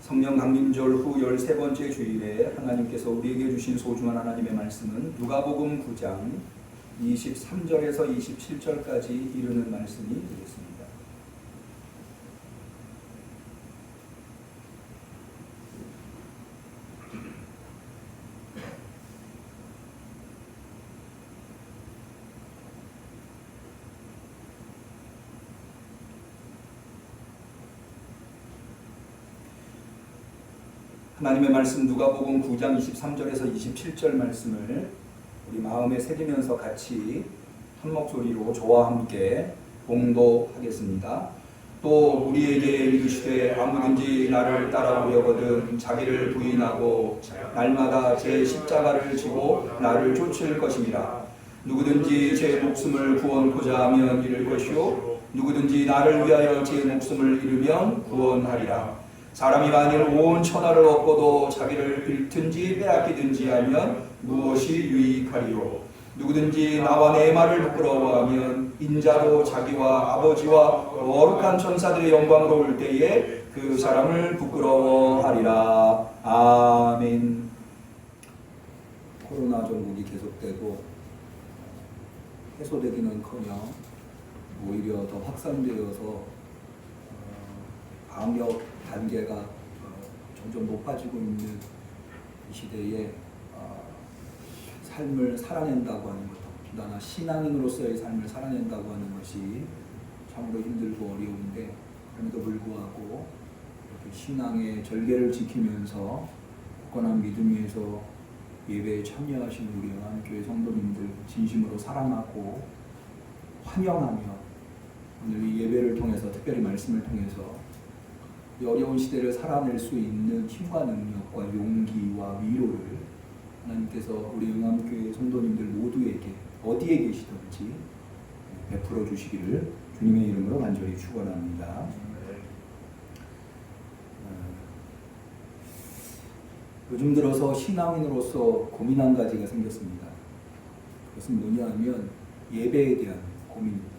성령 강림절 후 13번째 주일에 하나님께서 우리에게 주신 소중한 하나님의 말씀은 누가복음 9장 23절에서 27절까지 이르는 말씀이 되겠습니다. 하나님의 말씀 누가복음 9장 23절에서 27절 말씀을 우리 마음에 새기면서 같이 한 목소리로 저와 함께 봉독하겠습니다. 또 우리에게 이르시되 아무든지 나를 따라오려거든 자기를 부인하고 날마다 제 십자가를 지고 나를 쫓을 것임이라. 누구든지 제 목숨을 구원코자 하면 잃을 것이요 누구든지 나를 위하여 제 목숨을 잃으면 구원하리라. 사람이 만일 온 천하를 얻고도 자기를 잃든지 빼앗기든지 하면 무엇이 유익하리요. 누구든지 나와 내 말을 부끄러워하면 인자로 자기와 아버지와 거룩한 천사들의 영광으로 올 때에 그 사람을 부끄러워하리라. 아멘. 코로나 전국이 계속되고 해소되기는커녕 오히려 더 확산되어서 방역 단계가 점점 높아지고 있는 이 시대에 삶을 살아낸다고 하는 것, 더나 신앙인으로서의 삶을 살아낸다고 하는 것이 참으로 힘들고 어려운데, 그럼에도 불구하고 이렇게 신앙의 절개를 지키면서 굳건한 믿음 위에서 예배에 참여하신 우리 한교회 성도님들 진심으로 사랑하고 환영하며 오늘 이 예배를 통해서, 특별히 말씀을 통해서 이 어려운 시대를 살아낼 수 있는 힘과 능력과 용기와 위로를 하나님께서 우리 응암교회 성도님들 모두에게 어디에 계시든지 베풀어 주시기를 주님의 이름으로 간절히 축원합니다. 요즘 들어서 신앙인으로서 고민 한 가지가 생겼습니다. 그것은 뭐냐면 예배에 대한 고민입니다.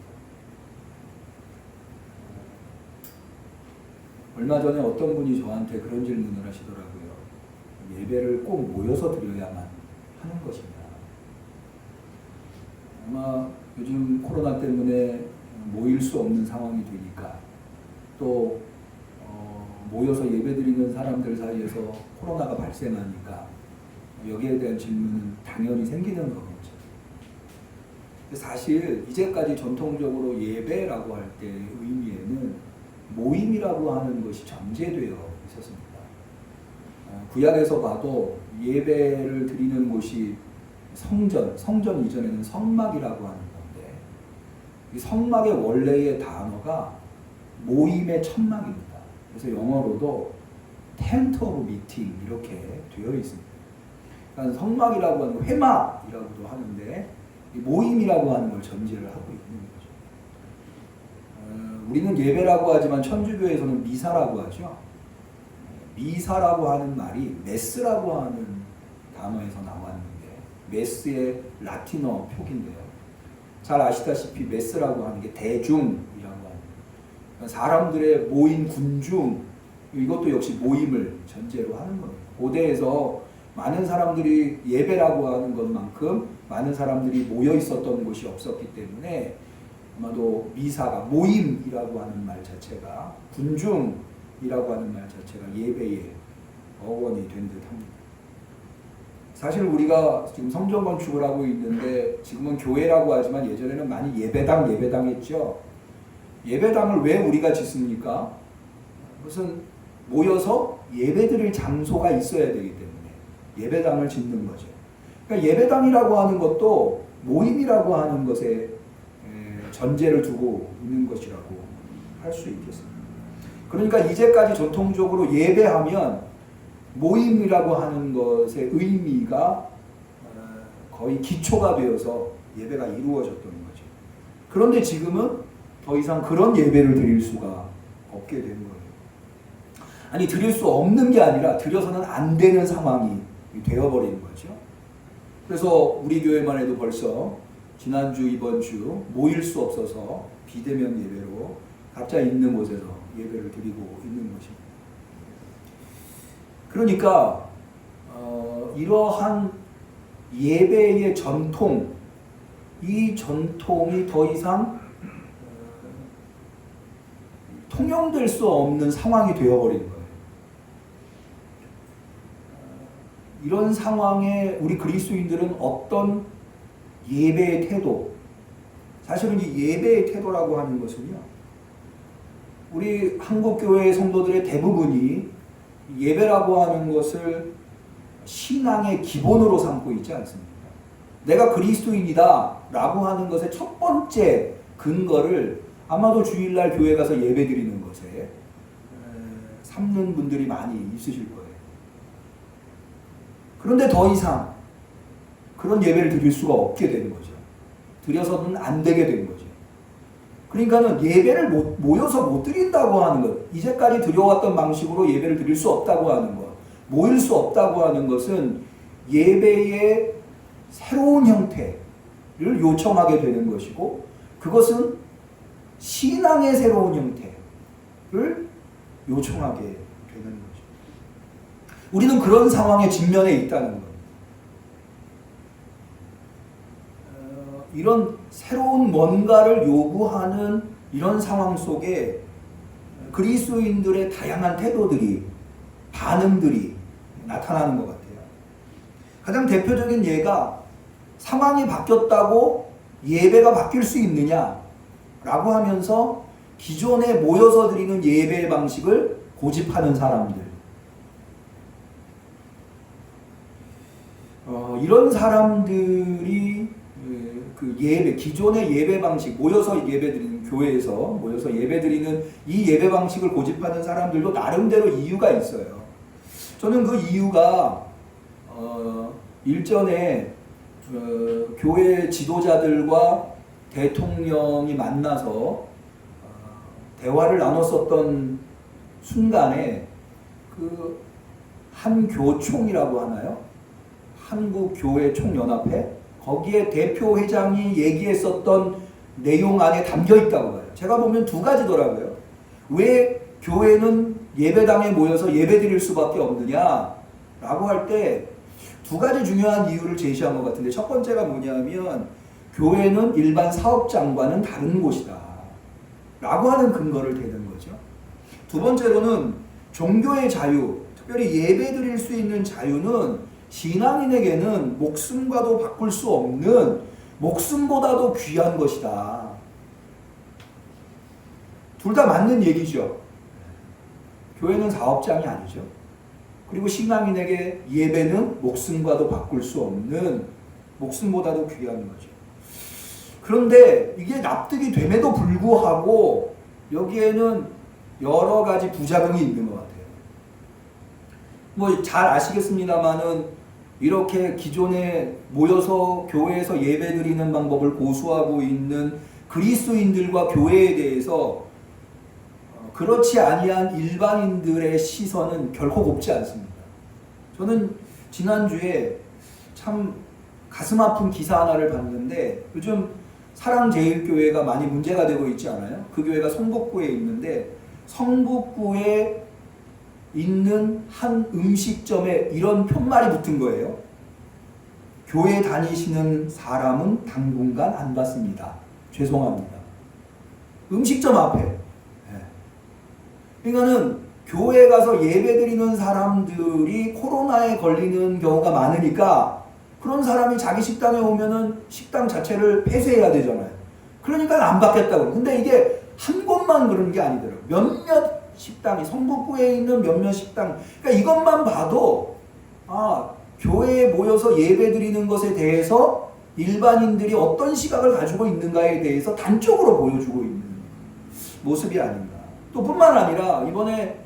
얼마 전에 어떤 분이 저한테 그런 질문을 하시더라고요. 예배를 꼭 모여서 드려야만 하는 것이냐. 아마 요즘 코로나 때문에 모일 수 없는 상황이 되니까, 또 모여서 예배 드리는 사람들 사이에서 코로나가 발생하니까 여기에 대한 질문은 당연히 생기는 거겠죠. 사실 이제까지 전통적으로 예배라고 할 때 의미에는 모임이라고 하는 것이 전제되어 있었습니다. 구약에서 봐도 예배를 드리는 곳이 성전 이전에는 성막이라고 하는 건데, 이 성막의 원래의 단어가 모임의 천막입니다. 그래서 영어로도 텐트 오브 미팅 이렇게 되어 있습니다. 그러니까 성막이라고 하는 회막이라고도 하는데, 이 모임이라고 하는 걸 전제를 하고 있는 거죠. 우리는 예배라고 하지만 천주교에서는 미사라고 하죠. 미사라고 하는 말이 메스라고 하는 단어에서 나왔는데, 메스의 라틴어 표기인데요. 잘 아시다시피 메스라고 하는 게 대중이라고 하는, 사람들의 모인 군중, 이것도 역시 모임을 전제로 하는 겁니다. 고대에서 많은 사람들이 예배라고 하는 것만큼 많은 사람들이 모여 있었던 곳이 없었기 때문에 아마도 미사가, 모임이라고 하는 말 자체가, 군중이라고 하는 말 자체가 예배의 어원이 된 듯합니다. 사실 우리가 지금 성전 건축을 하고 있는데, 지금은 교회라고 하지만 예전에는 많이 예배당 했죠. 예배당을 왜 우리가 짓습니까? 그것은 모여서 예배드릴 장소가 있어야 되기 때문에 예배당을 짓는 거죠. 그러니까 예배당이라고 하는 것도 모임이라고 하는 것에 전제를 두고 있는 것이라고 할 수 있겠습니다. 그러니까 이제까지 전통적으로 예배하면 모임이라고 하는 것의 의미가 거의 기초가 되어서 예배가 이루어졌던 거죠. 그런데 지금은 더 이상 그런 예배를 드릴 수가 없게 되는 거예요. 아니, 드릴 수 없는 게 아니라 드려서는 안 되는 상황이 되어버리는 거죠. 그래서 우리 교회만 해도 벌써 지난주, 이번주 모일 수 없어서 비대면 예배로 각자 있는 곳에서 예배를 드리고 있는 것입니다. 그러니까 이러한 예배의 전통, 이 전통이 더 이상 통용될 수 없는 상황이 되어버린 거예요. 이런 상황에 우리 그리스도인들은 어떤 예배의 태도, 사실은 이 예배의 태도라고 하는 것은요, 우리 한국교회 성도들의 대부분이 예배라고 하는 것을 신앙의 기본으로 삼고 있지 않습니까? 내가 그리스도인이다 라고 하는 것의 첫 번째 근거를 아마도 주일날 교회 가서 예배 드리는 것에 삼는 분들이 많이 있으실 거예요. 그런데 더 이상 그런 예배를 드릴 수가 없게 되는 거죠. 드려서는 안 되게 된 거죠. 그러니까는 예배를 모여서 못 드린다고 하는 것, 이제까지 드려왔던 방식으로 예배를 드릴 수 없다고 하는 것, 모일 수 없다고 하는 것은 예배의 새로운 형태를 요청하게 되는 것이고, 그것은 신앙의 새로운 형태를 요청하게 되는 거죠. 우리는 그런 상황에 직면해 있다는 것. 이런 새로운 뭔가를 요구하는 이런 상황 속에 그리스도인들의 다양한 태도들이, 반응들이 나타나는 것 같아요. 가장 대표적인 예가 상황이 바뀌었다고 예배가 바뀔 수 있느냐라고 하면서 기존에 모여서 드리는 예배 방식을 고집하는 사람들. 이런 사람들이 그 예배, 기존의 예배 방식, 모여서 예배 드리는, 교회에서 모여서 예배 드리는 이 예배 방식을 고집하는 사람들도 나름대로 이유가 있어요. 저는 그 이유가 일전에 교회 지도자들과 대통령이 만나서 대화를 나눴었던 순간에 그 한 교총이라고 하나요? 한국교회총연합회? 거기에 대표 회장이 얘기했었던 내용 안에 담겨 있다고 봐요. 제가 보면 두 가지더라고요. 왜 교회는 예배당에 모여서 예배 드릴 수밖에 없느냐라고 할 때 두 가지 중요한 이유를 제시한 것 같은데, 첫 번째가 뭐냐면 교회는 일반 사업장과는 다른 곳이다 라고 하는 근거를 대는 거죠. 두 번째로는 종교의 자유, 특별히 예배 드릴 수 있는 자유는 신앙인에게는 목숨과도 바꿀 수 없는, 목숨보다도 귀한 것이다. 둘 다 맞는 얘기죠. 교회는 사업장이 아니죠. 그리고 신앙인에게 예배는 목숨과도 바꿀 수 없는, 목숨보다도 귀한 거죠. 그런데 이게 납득이 됨에도 불구하고 여기에는 여러 가지 부작용이 있는 것 같아요. 뭐 잘 아시겠습니다만은 이렇게 기존에 모여서 교회에서 예배 드리는 방법을 고수하고 있는 그리스도인들과 교회에 대해서 그렇지 아니한 일반인들의 시선은 결코 곱지 않습니다. 저는 지난주에 참 가슴 아픈 기사 하나를 봤는데, 요즘 사랑제일교회가 많이 문제가 되고 있지 않아요? 그 교회가 성북구에 있는데, 성북구에 있는 한 음식점에 이런 편말이 붙은 거예요. 교회 다니시는 사람은 당분간 안 받습니다. 죄송합니다. 음식점 앞에. 그러니까는 교회 가서 예배 드리는 사람들이 코로나에 걸리는 경우가 많으니까 그런 사람이 자기 식당에 오면은 식당 자체를 폐쇄해야 되잖아요. 그러니까 안 받겠다고. 근데 이게 한 곳만 그런 게 아니더라고요. 몇몇 식당이, 성북구에 있는 몇몇 식당, 그러니까 이것만 봐도 교회에 모여서 예배 드리는 것에 대해서 일반인들이 어떤 시각을 가지고 있는가에 대해서 단적으로 보여주고 있는 모습이 아닌가. 또 뿐만 아니라 이번에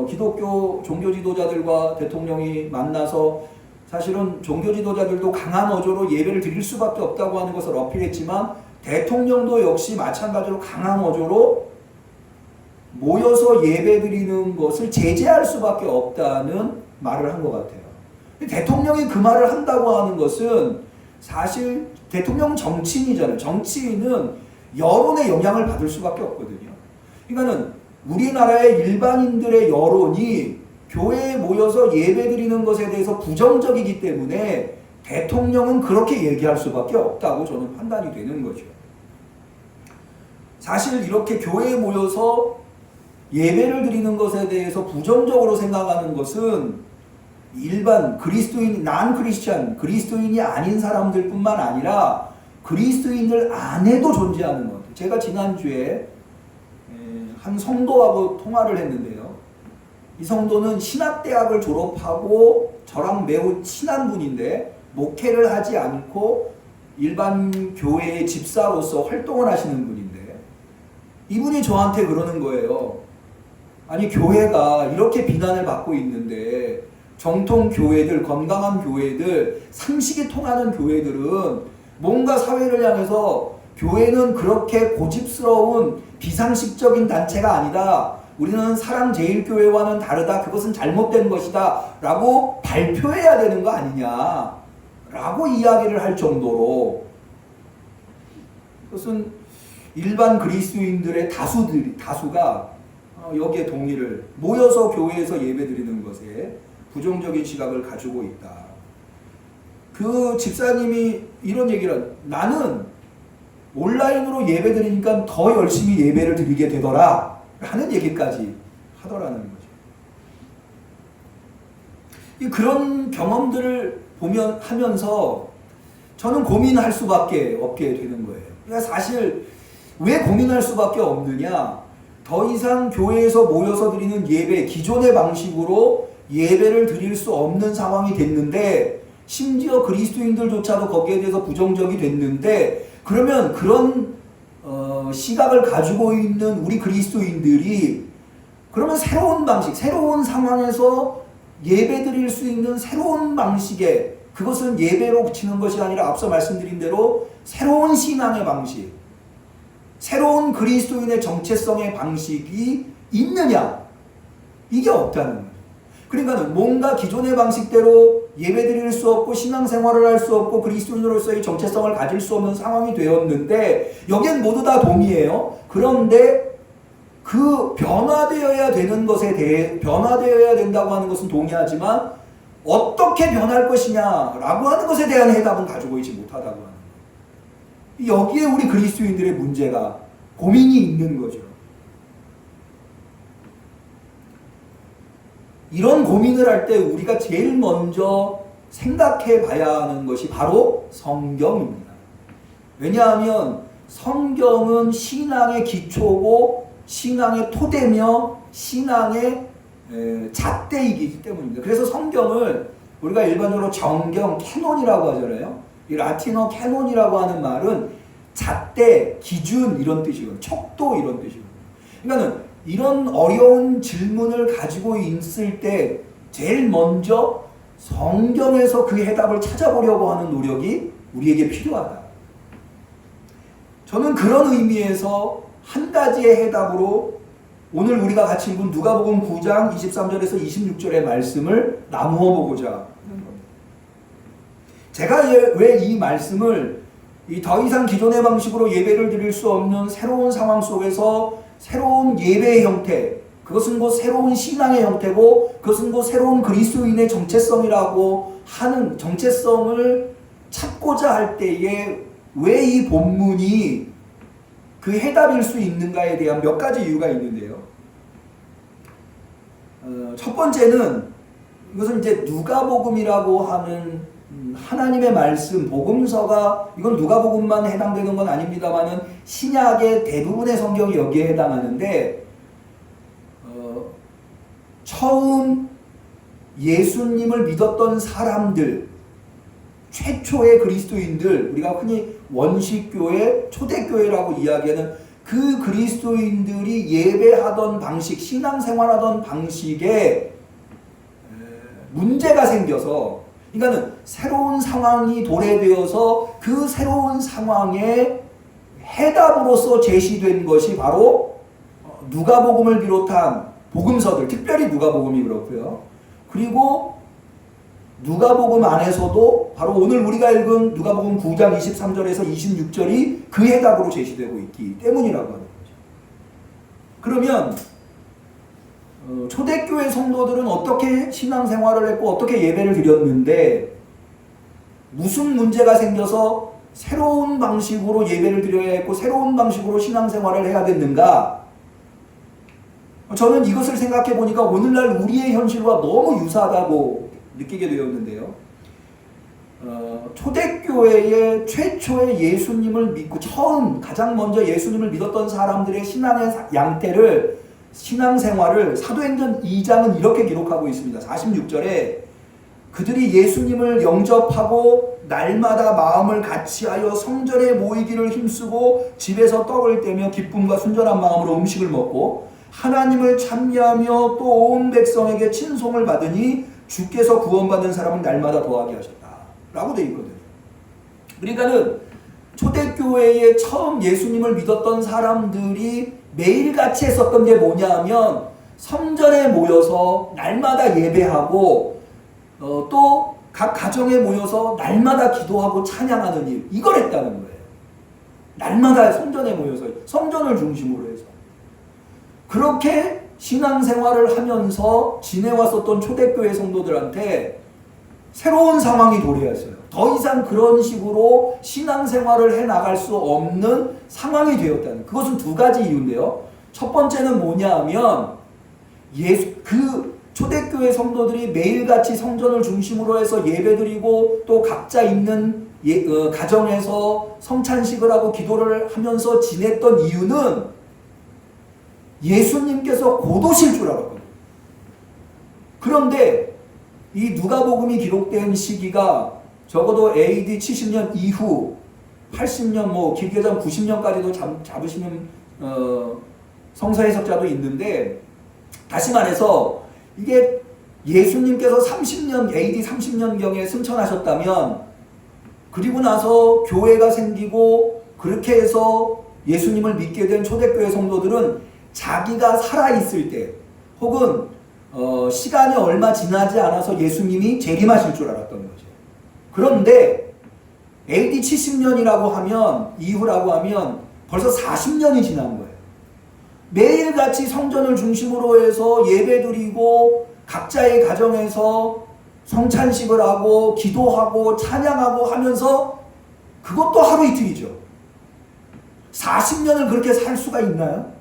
기독교 종교 지도자들과 대통령이 만나서 사실은 종교 지도자들도 강한 어조로 예배를 드릴 수밖에 없다고 하는 것을 어필했지만, 대통령도 역시 마찬가지로 강한 어조로 모여서 예배 드리는 것을 제재할 수밖에 없다는 말을 한 것 같아요. 대통령이 그 말을 한다고 하는 것은 사실 대통령 정치인이잖아요. 정치인은 여론의 영향을 받을 수밖에 없거든요. 그러니까는 우리나라의 일반인들의 여론이 교회에 모여서 예배드리는 것에 대해서 부정적이기 때문에 대통령은 그렇게 얘기할 수밖에 없다고 저는 판단이 되는 거죠. 사실 이렇게 교회에 모여서 예배를 드리는 것에 대해서 부정적으로 생각하는 것은 일반 그리스도인, 난 크리스찬, 그리스도인이 아닌 사람들 뿐만 아니라 그리스도인들 안에도 존재하는 것 같아요. 제가 지난주에 한 성도하고 통화를 했는데요. 이 성도는 신학대학을 졸업하고 저랑 매우 친한 분인데 목회를 하지 않고 일반 교회의 집사로서 활동을 하시는 분인데 이분이 저한테 그러는 거예요. 아니 교회가 이렇게 비난을 받고 있는데 정통 교회들, 건강한 교회들, 상식이 통하는 교회들은 뭔가 사회를 향해서 교회는 그렇게 고집스러운 비상식적인 단체가 아니다. 우리는 사랑제일교회와는 다르다. 그것은 잘못된 것이다. 라고 발표해야 되는 거 아니냐. 라고 이야기를 할 정도로 그것은 일반 그리스도인들의 다수가 여기에 동의를 모여서 교회에서 예배드리는 것에 부정적인 시각을 가지고 있다. 그 집사님이 이런 얘기를 나는 온라인으로 예배드리니까 더 열심히 예배를 드리게 되더라 라는 얘기까지 하더라는 거죠. 그런 경험들을 하면서 저는 고민할 수밖에 없게 되는 거예요. 그러니까 사실 왜 고민할 수밖에 없느냐, 더 이상 교회에서 모여서 드리는 예배, 기존의 방식으로 예배를 드릴 수 없는 상황이 됐는데 심지어 그리스도인들조차도 거기에 대해서 부정적이 됐는데 그러면 그런 시각을 가지고 있는 우리 그리스도인들이 그러면 새로운 방식, 새로운 상황에서 예배 드릴 수 있는 새로운 방식에 그것은 예배로 그치는 것이 아니라 앞서 말씀드린 대로 새로운 신앙의 방식, 새로운 그리스도인의 정체성의 방식이 있느냐? 이게 없다는 거예요. 그러니까 뭔가 기존의 방식대로 예배드릴 수 없고 신앙생활을 할 수 없고 그리스도인으로서의 정체성을 가질 수 없는 상황이 되었는데 여기엔 모두 다 동의해요. 그런데 그 변화되어야 되는 것에 대해 변화되어야 된다고 하는 것은 동의하지만 어떻게 변할 것이냐라고 하는 것에 대한 해답은 가지고 있지 못하다고 하는 거예요. 여기에 우리 그리스도인들의 문제가 고민이 있는 거죠. 이런 고민을 할 때 우리가 제일 먼저 생각해 봐야 하는 것이 바로 성경입니다. 왜냐하면 성경은 신앙의 기초고 신앙의 토대며 신앙의 잣대이기 때문입니다. 그래서 성경을 우리가 일반적으로 정경, 캐논이라고 하잖아요. 이 라틴어 캐논이라고 하는 말은 잣대, 기준 이런 뜻이거든요. 척도 이런 뜻이거든요. 그러니까는 이런 어려운 질문을 가지고 있을 때 제일 먼저 성경에서 그 해답을 찾아보려고 하는 노력이 우리에게 필요하다. 저는 그런 의미에서 한 가지의 해답으로 오늘 우리가 같이 읽은 누가복음 9장 23절에서 26절의 말씀을 나누어 보고자 하는 겁니다. 제가 왜 이 말씀을 더 이상 기존의 방식으로 예배를 드릴 수 없는 새로운 상황 속에서 새로운 예배의 형태, 그것은 곧 새로운 신앙의 형태고 그것은 곧 새로운 그리스도인의 정체성이라고 하는 정체성을 찾고자 할 때에 왜 이 본문이 그 해답일 수 있는가에 대한 몇 가지 이유가 있는데요. 첫 번째는 이것은 이제 누가복음이라고 하는 하나님의 말씀, 복음서가 이건 누가복음만 해당되는 건 아닙니다만은 신약의 대부분의 성경이 여기에 해당하는데 처음 예수님을 믿었던 사람들, 최초의 그리스도인들, 우리가 흔히 원식교회, 초대교회라고 이야기하는 그 그리스도인들이 예배하던 방식, 신앙생활하던 방식에 문제가 생겨서, 그러니까는 새로운 상황이 도래되어서 그 새로운 상황에 해답으로서 제시된 것이 바로 누가복음을 비롯한 복음서들, 특별히 누가복음이 그렇고요. 그리고 누가복음 안에서도 바로 오늘 우리가 읽은 누가복음 9장 23절에서 26절이 그 해답으로 제시되고 있기 때문이라고 하는 거죠. 그러면 초대교회 성도들은 어떻게 신앙생활을 했고 어떻게 예배를 드렸는데 무슨 문제가 생겨서 새로운 방식으로 예배를 드려야 했고 새로운 방식으로 신앙생활을 해야 됐는가? 저는 이것을 생각해 보니까 오늘날 우리의 현실과 너무 유사하다고 느끼게 되었는데요. 초대교회의 최초의 예수님을 믿고 가장 먼저 예수님을 믿었던 사람들의 신앙의 양태를 신앙생활을 사도행전 2장은 이렇게 기록하고 있습니다. 46절에 그들이 예수님을 영접하고 날마다 마음을 같이하여 성전에 모이기를 힘쓰고 집에서 떡을 떼며 기쁨과 순전한 마음으로 음식을 먹고 하나님을 찬미하며 또 온 백성에게 친송을 받으니 주께서 구원받은 사람을 날마다 더하게 하셨다 라고 되어 있거든요. 그러니까는 초대교회에 처음 예수님을 믿었던 사람들이 매일같이 했었던 게 뭐냐 하면 성전에 모여서 날마다 예배하고 또 각 가정에 모여서 날마다 기도하고 찬양하는 일, 이걸 했다는 거예요. 날마다 성전에 모여서 성전을 중심으로 해서 그렇게 신앙생활을 하면서 지내왔었던 초대교회 성도들한테 새로운 상황이 도래했어요. 더 이상 그런 식으로 신앙생활을 해나갈 수 없는 상황이 되었다는, 그것은 두 가지 이유인데요. 첫 번째는 뭐냐 하면 그 초대교회 성도들이 매일같이 성전을 중심으로 해서 예배드리고 또 각자 있는 가정에서 성찬식을 하고 기도를 하면서 지냈던 이유는 예수님께서 곧 오실 줄 알았거든요. 그런데 이 누가복음이 기록된 시기가 적어도 AD 70년 이후 80년 뭐 길게 잡으면 90년까지도 잡으시는 성서 해석자도 있는데, 다시 말해서 이게 예수님께서 30년 AD 30년경에 승천하셨다면 그리고 나서 교회가 생기고 그렇게 해서 예수님을 믿게 된 초대교회 성도들은 자기가 살아있을 때 혹은 시간이 얼마 지나지 않아서 예수님이 재림하실 줄 알았던 거죠. 그런데 AD 70년이라고 하면 이후라고 하면 벌써 40년이 지난 거예요. 매일같이 성전을 중심으로 해서 예배드리고 각자의 가정에서 성찬식을 하고 기도하고 찬양하고 하면서 그것도 하루 이틀이죠. 40년을 그렇게 살 수가 있나요?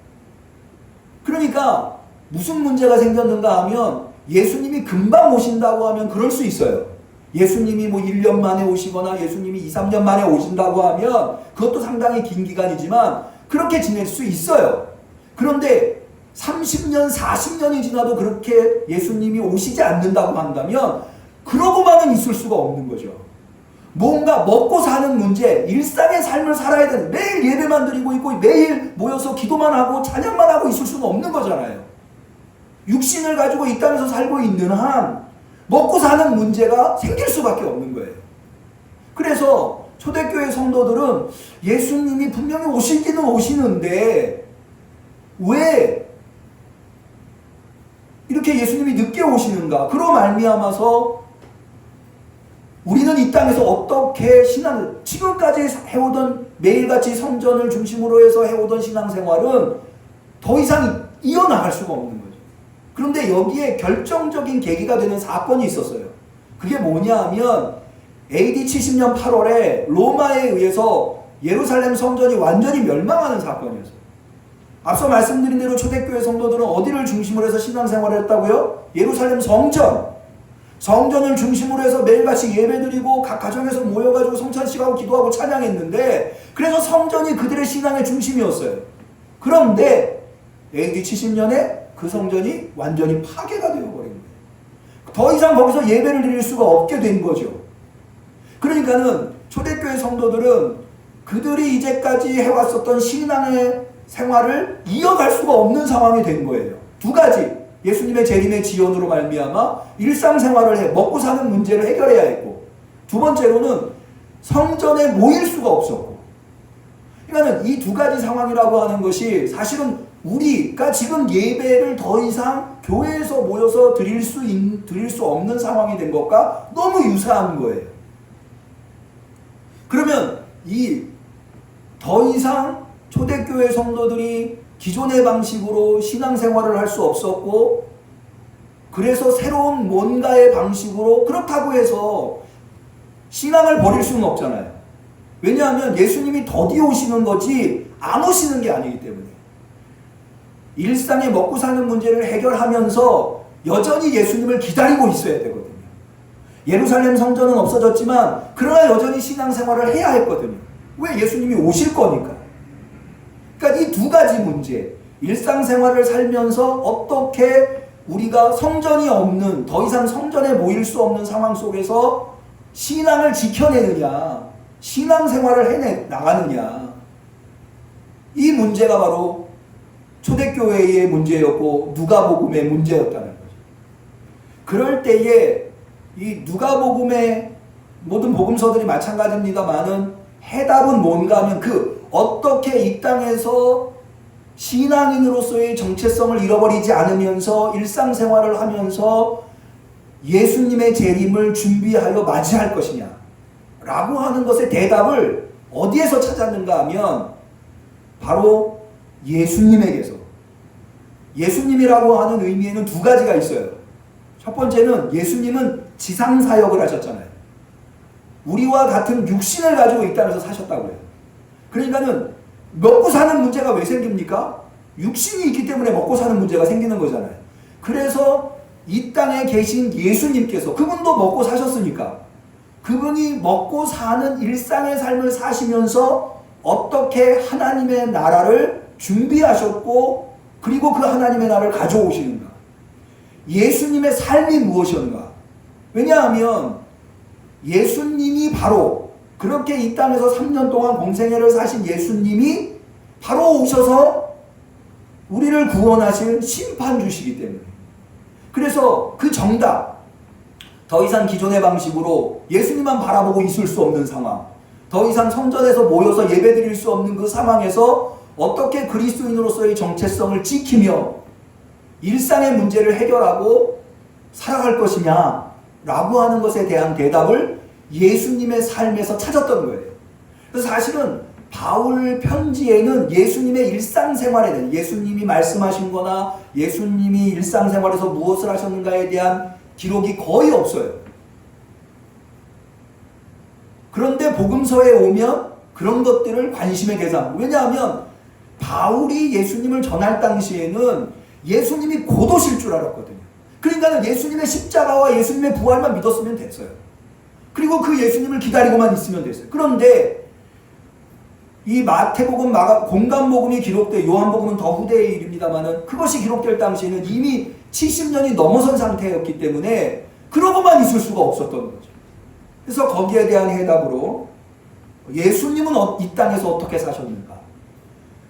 그러니까 무슨 문제가 생겼는가 하면 예수님이 금방 오신다고 하면 그럴 수 있어요. 예수님이 뭐 1년 만에 오시거나 예수님이 2, 3년 만에 오신다고 하면 그것도 상당히 긴 기간이지만 그렇게 지낼 수 있어요. 그런데 30년, 40년이 지나도 그렇게 예수님이 오시지 않는다고 한다면 그러고만은 있을 수가 없는 거죠. 뭔가 먹고 사는 문제, 일상의 삶을 살아야 되는, 매일 예배만 드리고 있고 매일 모여서 기도만 하고 찬양만 하고 있을 수는 없는 거잖아요. 육신을 가지고 이 땅에서 살고 있는 한 먹고 사는 문제가 생길 수밖에 없는 거예요. 그래서 초대교회 성도들은 예수님이 분명히 오시기는 오시는데 왜 이렇게 예수님이 늦게 오시는가? 그로 말미암아서 우리는 이 땅에서 어떻게 신앙을 지금까지 해오던 매일같이 성전을 중심으로 해서 해오던 신앙생활은 더 이상 이어나갈 수가 없는 거죠. 그런데 여기에 결정적인 계기가 되는 사건이 있었어요. 그게 뭐냐 하면 AD 70년 8월에 로마에 의해서 예루살렘 성전이 완전히 멸망하는 사건이었어요. 앞서 말씀드린 대로 초대교회 성도들은 어디를 중심으로 해서 신앙생활을 했다고요? 예루살렘 성전을 중심으로 해서 매일같이 예배드리고 각 가정에서 모여가지고 성찬식하고 기도하고 찬양했는데 그래서 성전이 그들의 신앙의 중심이었어요. 그런데 AD 70년에 그 성전이 완전히 파괴가 되어버린 거예요. 더 이상 거기서 예배를 드릴 수가 없게 된 거죠. 그러니까는 초대교회 성도들은 그들이 이제까지 해왔었던 신앙의 생활을 이어갈 수가 없는 상황이 된 거예요. 두 가지, 예수님의 재림의 지연으로 말미암아 일상생활을 해 먹고 사는 문제를 해결해야 했고, 두 번째로는 성전에 모일 수가 없었고. 그러니까 이 두 가지 상황이라고 하는 것이 사실은 우리가 지금 예배를 더 이상 교회에서 모여서 드릴 수 없는 상황이 된 것과 너무 유사한 거예요. 그러면 이 더 이상 초대교회 성도들이 기존의 방식으로 신앙생활을 할 수 없었고 그래서 새로운 뭔가의 방식으로 그렇다고 해서 신앙을 버릴 수는 없잖아요. 왜냐하면 예수님이 더디 오시는 거지 안 오시는 게 아니기 때문에. 일상의 먹고 사는 문제를 해결하면서 여전히 예수님을 기다리고 있어야 되거든요. 예루살렘 성전은 없어졌지만 그러나 여전히 신앙생활을 해야 했거든요. 왜? 예수님이 오실 거니까. 그러니까 이 두 가지 문제, 일상생활을 살면서 어떻게 우리가 성전이 없는, 더 이상 성전에 모일 수 없는 상황 속에서 신앙을 지켜내느냐, 신앙생활을 해나가느냐, 이 문제가 바로 초대교회의 문제였고 누가복음의 문제였다는 거죠. 그럴 때에 이 누가복음의 모든 복음서들이 마찬가지입니다만은 해답은 뭔가 하면 어떻게 이 땅에서 신앙인으로서의 정체성을 잃어버리지 않으면서 일상생활을 하면서 예수님의 재림을 준비하여 맞이할 것이냐 라고 하는 것의 대답을 어디에서 찾았는가 하면 바로 예수님에게서. 예수님이라고 하는 의미에는 두 가지가 있어요. 첫 번째는 예수님은 지상사역을 하셨잖아요. 우리와 같은 육신을 가지고 이 땅에서 사셨다고요. 그러니까는 먹고 사는 문제가 왜 생깁니까? 육신이 있기 때문에 먹고 사는 문제가 생기는 거잖아요. 그래서 이 땅에 계신 예수님께서, 그분도 먹고 사셨으니까 그분이 먹고 사는 일상의 삶을 사시면서 어떻게 하나님의 나라를 준비하셨고 그리고 그 하나님의 나라를 가져오시는가, 예수님의 삶이 무엇이었는가. 왜냐하면 예수님이 바로 그렇게 이 땅에서 3년 동안 공생애를 사신 예수님이 바로 오셔서 우리를 구원하실 심판주시기 때문에. 그래서 그 정답, 더 이상 기존의 방식으로 예수님만 바라보고 있을 수 없는 상황, 더 이상 성전에서 모여서 예배드릴 수 없는 그 상황에서 어떻게 그리스도인으로서의 정체성을 지키며 일상의 문제를 해결하고 살아갈 것이냐 라고 하는 것에 대한 대답을 예수님의 삶에서 찾았던 거예요. 그래서 사실은 바울 편지에는 예수님의 일상생활에 대한, 예수님이 말씀하신 거나 예수님이 일상생활에서 무엇을 하셨는가에 대한 기록이 거의 없어요. 그런데 복음서에 오면 그런 것들을 관심의 대상. 왜냐하면 바울이 예수님을 전할 당시에는 예수님이 곧 오실 줄 알았거든요. 그러니까 예수님의 십자가와 예수님의 부활만 믿었으면 됐어요. 그리고 그 예수님을 기다리고만 있으면 됐어요. 그런데 이 마태복음, 공간복음이 기록돼, 요한복음은 더 후대의 일입니다만은 그것이 기록될 당시에는 이미 70년이 넘어선 상태였기 때문에 그러고만 있을 수가 없었던 거죠. 그래서 거기에 대한 해답으로 예수님은 이 땅에서 어떻게 사셨는가,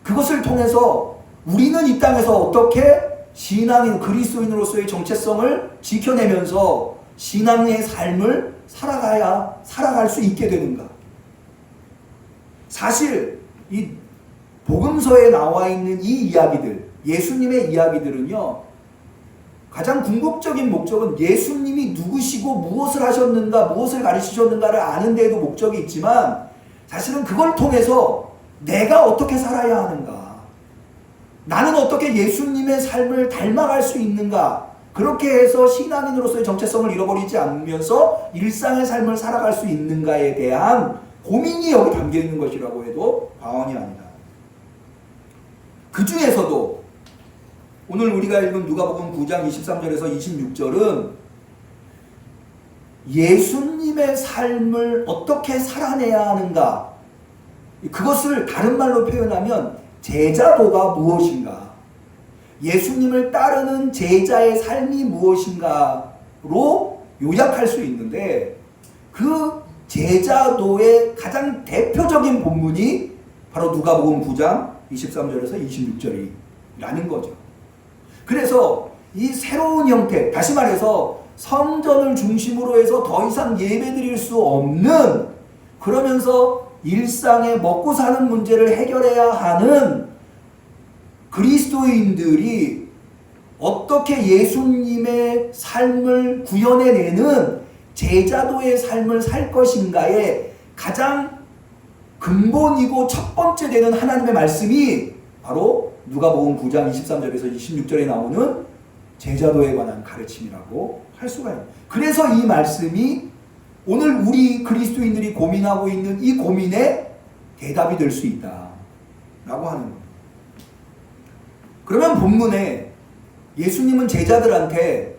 그것을 통해서 우리는 이 땅에서 어떻게 신앙인, 그리스도인으로서의 정체성을 지켜내면서 신앙의 삶을 살아갈 수 있게 되는가. 사실 이 복음서에 나와 있는 이 이야기들, 예수님의 이야기들은요, 가장 궁극적인 목적은 예수님이 누구시고 무엇을 하셨는가, 무엇을 가르치셨는가를 아는 데에도 목적이 있지만 사실은 그걸 통해서 내가 어떻게 살아야 하는가, 나는 어떻게 예수님의 삶을 닮아갈 수 있는가, 그렇게 해서 신앙인으로서의 정체성을 잃어버리지 않으면서 일상의 삶을 살아갈 수 있는가에 대한 고민이 여기 담겨 있는 것이라고 해도 과언이 아니다. 그 중에서도 오늘 우리가 읽은 누가복음 9장 23절에서 26절은 예수님의 삶을 어떻게 살아내야 하는가, 그것을 다른 말로 표현하면 제자도가 무엇인가, 예수님을 따르는 제자의 삶이 무엇인가로 요약할 수 있는데, 그 제자도의 가장 대표적인 본문이 바로 누가복음 9장 23절에서 26절이라는 거죠. 그래서 이 새로운 형태, 다시 말해서 성전을 중심으로 해서 더 이상 예배드릴 수 없는, 그러면서 일상에 먹고 사는 문제를 해결해야 하는 그리스도인들이 어떻게 예수님의 삶을 구현해내는 제자도의 삶을 살 것인가에 가장 근본이고 첫 번째 되는 하나님의 말씀이 바로 누가복음 9장 23절에서 26절에 나오는 제자도에 관한 가르침이라고 할 수가 있는. 그래서 이 말씀이 오늘 우리 그리스도인들이 고민하고 있는 이 고민에 대답이 될 수 있다라고 하는 겁니다. 그러면 본문에 예수님은 제자들한테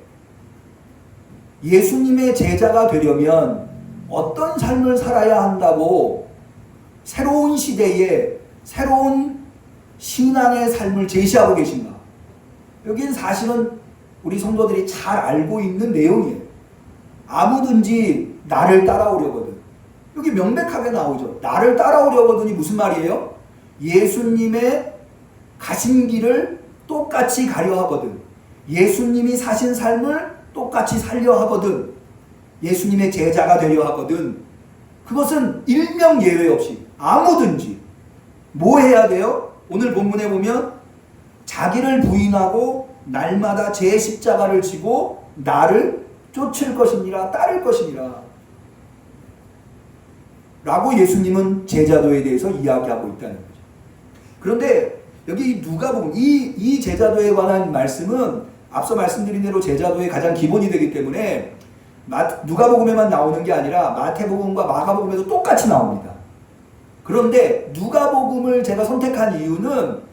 예수님의 제자가 되려면 어떤 삶을 살아야 한다고 새로운 시대에 새로운 신앙의 삶을 제시하고 계신가? 여기는 사실은 우리 성도들이 잘 알고 있는 내용이에요. 아무든지 나를 따라오려거든. 여기 명백하게 나오죠. 나를 따라오려거든이 무슨 말이에요? 예수님의 가신 길을 똑같이 가려 하거든. 예수님이 사신 삶을 똑같이 살려 하거든. 예수님의 제자가 되려 하거든. 그것은 일명 예외 없이 아무든지 뭐 해야 돼요? 오늘 본문에 보면 자기를 부인하고 날마다 제 십자가를 지고 나를 쫓을 것이니라, 따를 것이니라 라고 예수님은 제자도에 대해서 이야기하고 있다는 거죠. 그런데 여기 누가복음 이 제자도에 관한 말씀은 앞서 말씀드린 대로 제자도의 가장 기본이 되기 때문에 누가복음에만 나오는 게 아니라 마태복음과 마가복음에도 똑같이 나옵니다. 그런데 누가복음을 제가 선택한 이유는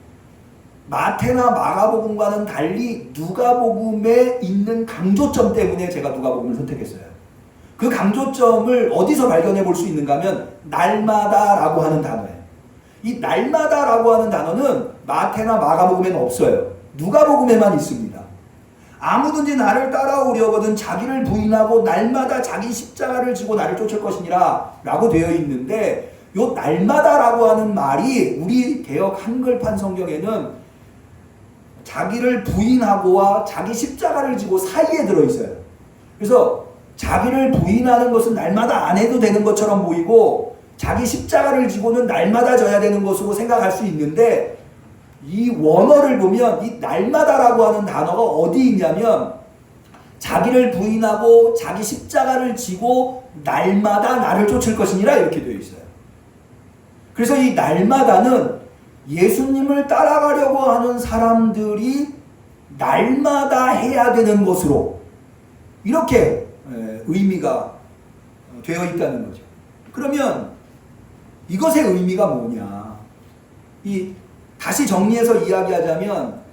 마태나 마가복음과는 달리 누가복음에 있는 강조점 때문에 제가 누가복음을 선택했어요. 그 강조점을 어디서 발견해 볼 수 있는가 하면 날마다라고 하는 단어예요. 이 날마다라고 하는 단어는 마태나 마가복음에는 없어요. 누가복음에만 있습니다. 아무든지 나를 따라오려거든 자기를 부인하고 날마다 자기 십자가를 지고 나를 쫓을 것이니라 라고 되어 있는데 요 날마다라고 하는 말이 우리 개역 한글판 성경에는 자기를 부인하고와 자기 십자가를 지고 사이에 들어있어요. 그래서 자기를 부인하는 것은 날마다 안 해도 되는 것처럼 보이고 자기 십자가를 지고는 날마다 져야 되는 것으로 생각할 수 있는데 이 원어를 보면 이 날마다라고 하는 단어가 어디 있냐면 자기를 부인하고 자기 십자가를 지고 날마다 나를 쫓을 것이니라 이렇게 되어 있어요. 그래서 이 날마다는 예수님을 따라가려고 하는 사람들이 날마다 해야 되는 것으로 이렇게 의미가 되어 있다는 거죠. 그러면 이것의 의미가 뭐냐? 다시 정리해서 이야기하자면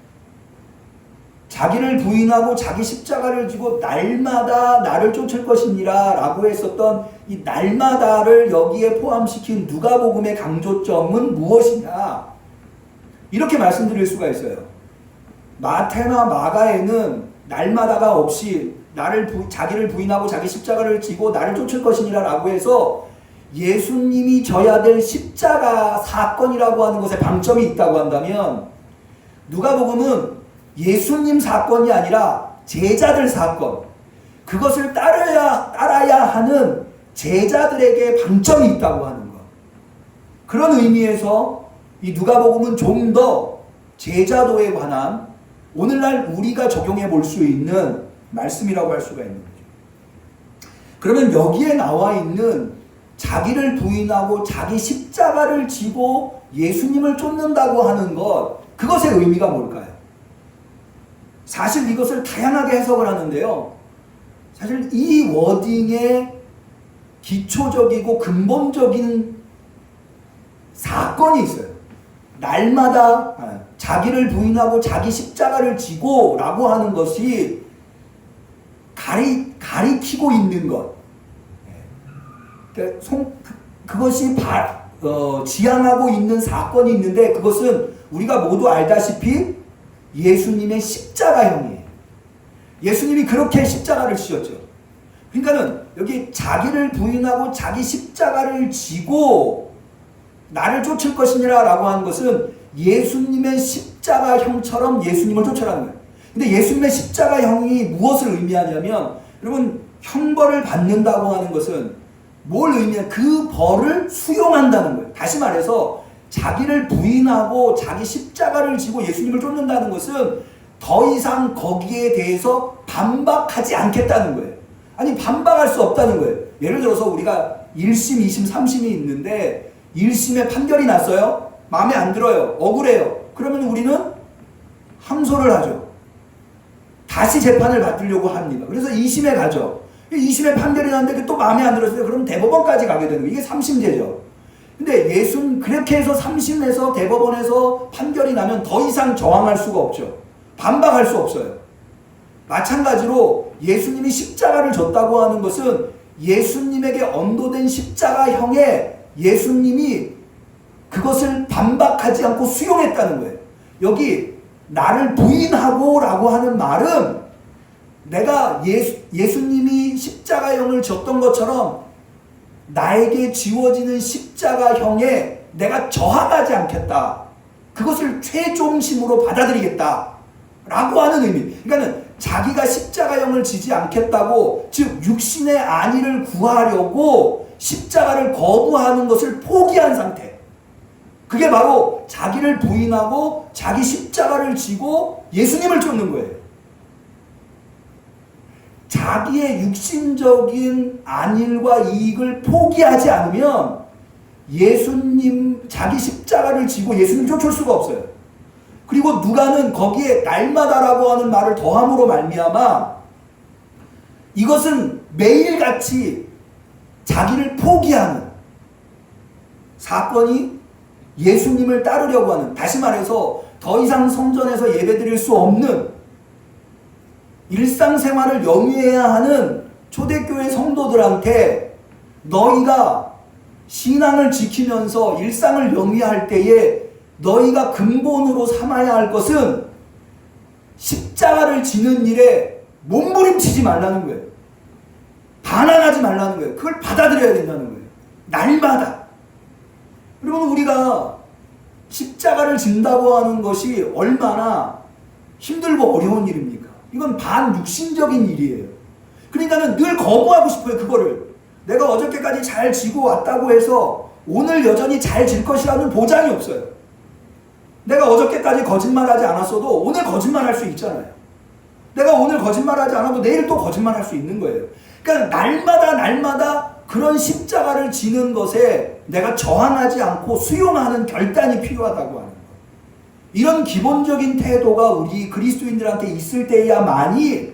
자기를 부인하고 자기 십자가를 지고 날마다 나를 쫓을 것이니라 라고 했었던 이 날마다를 여기에 포함시킨 누가복음의 강조점은 무엇이냐? 이렇게 말씀드릴 수가 있어요. 마태나 마가에는 날마다가 없이 자기를 부인하고 자기 십자가를 지고 나를 쫓을 것이니라 라고 해서 예수님이 져야 될 십자가 사건이라고 하는 것에 방점이 있다고 한다면 누가복음은 예수님 사건이 아니라 제자들 사건, 그것을 따라야 하는 제자들에게 방점이 있다고 하는 것. 그런 의미에서 이 누가복음은 좀 더 제자도에 관한 오늘날 우리가 적용해 볼 수 있는 말씀이라고 할 수가 있는 거죠. 그러면 여기에 나와 있는 자기를 부인하고 자기 십자가를 지고 예수님을 쫓는다고 하는 것, 그것의 의미가 뭘까요? 사실 이것을 다양하게 해석을 하는데요. 사실 이 워딩의 기초적이고 근본적인 사건이 있어요. 날마다 자기를 부인하고 자기 십자가를 지고 라고 하는 것이 가리키고 있는 것. 그것이 지향하고 있는 사건이 있는데 그것은 우리가 모두 알다시피 예수님의 십자가형이에요. 예수님이 그렇게 십자가를 지셨죠. 그러니까는 여기 자기를 부인하고 자기 십자가를 지고 나를 쫓을 것이니라 라고 하는 것은 예수님의 십자가형처럼 예수님을 쫓으라는 거예요. 근데 예수님의 십자가형이 무엇을 의미하냐면 여러분 형벌을 받는다고 하는 것은 뭘 의미해? 그 벌을 수용한다는 거예요. 다시 말해서 자기를 부인하고 자기 십자가를 지고 예수님을 쫓는다는 것은 더 이상 거기에 대해서 반박하지 않겠다는 거예요. 아니 반박할 수 없다는 거예요. 예를 들어서 우리가 1심, 2심, 3심이 있는데 1심에 판결이 났어요. 마음에 안 들어요. 억울해요. 그러면 우리는 항소를 하죠. 다시 재판을 받으려고 합니다. 그래서 2심에 가죠. 2심에 판결이 나는데 또 마음에 안 들었어요. 그럼 대법원까지 가게 되는 거예요. 이게 3심제죠. 근데 그렇게 해서 3심에서 대법원에서 판결이 나면 더 이상 저항할 수가 없죠. 반박할 수 없어요. 마찬가지로 예수님이 십자가를 졌다고 하는 것은 예수님에게 언도된 십자가형에 예수님이 그것을 반박하지 않고 수용했다는 거예요. 여기 나를 부인하고 라고 하는 말은 내가 예수님이 십자가형을 졌던 것처럼 나에게 지워지는 십자가형에 내가 저항하지 않겠다. 그것을 최종심으로 받아들이겠다. 라고 하는 의미. 그러니까는 자기가 십자가형을 지지 않겠다고, 즉 육신의 안위를 구하려고 십자가를 거부하는 것을 포기한 상태. 그게 바로 자기를 부인하고 자기 십자가를 지고 예수님을 쫓는 거예요. 자기의 육신적인 안일과 이익을 포기하지 않으면 자기 십자가를 지고 예수님 쫓을 수가 없어요. 그리고 누가는 거기에 날마다라고 하는 말을 더함으로 말미암아 이것은 매일같이 자기를 포기하는 사건이 예수님을 따르려고 하는, 다시 말해서 더 이상 성전에서 예배드릴 수 없는 일상생활을 영위해야 하는 초대교회 성도들한테 너희가 신앙을 지키면서 일상을 영위할 때에 너희가 근본으로 삼아야 할 것은 십자가를 지는 일에 몸부림치지 말라는 거예요. 반항하지 말라는 거예요. 그걸 받아들여야 된다는 거예요. 날마다. 그러면 우리가 십자가를 진다고 하는 것이 얼마나 힘들고 어려운 일입니까? 이건 반육신적인 일이에요. 그러니까는 늘 거부하고 싶어요. 그거를. 내가 어저께까지 잘 지고 왔다고 해서 오늘 여전히 잘 질 것이라는 보장이 없어요. 내가 어저께까지 거짓말하지 않았어도 오늘 거짓말할 수 있잖아요. 내가 오늘 거짓말하지 않아도 내일 또 거짓말할 수 있는 거예요. 그러니까 날마다 그런 십자가를 지는 것에 내가 저항하지 않고 수용하는 결단이 필요하다고 하는 거예요. 이런 기본적인 태도가 우리 그리스도인들한테 있을 때야만이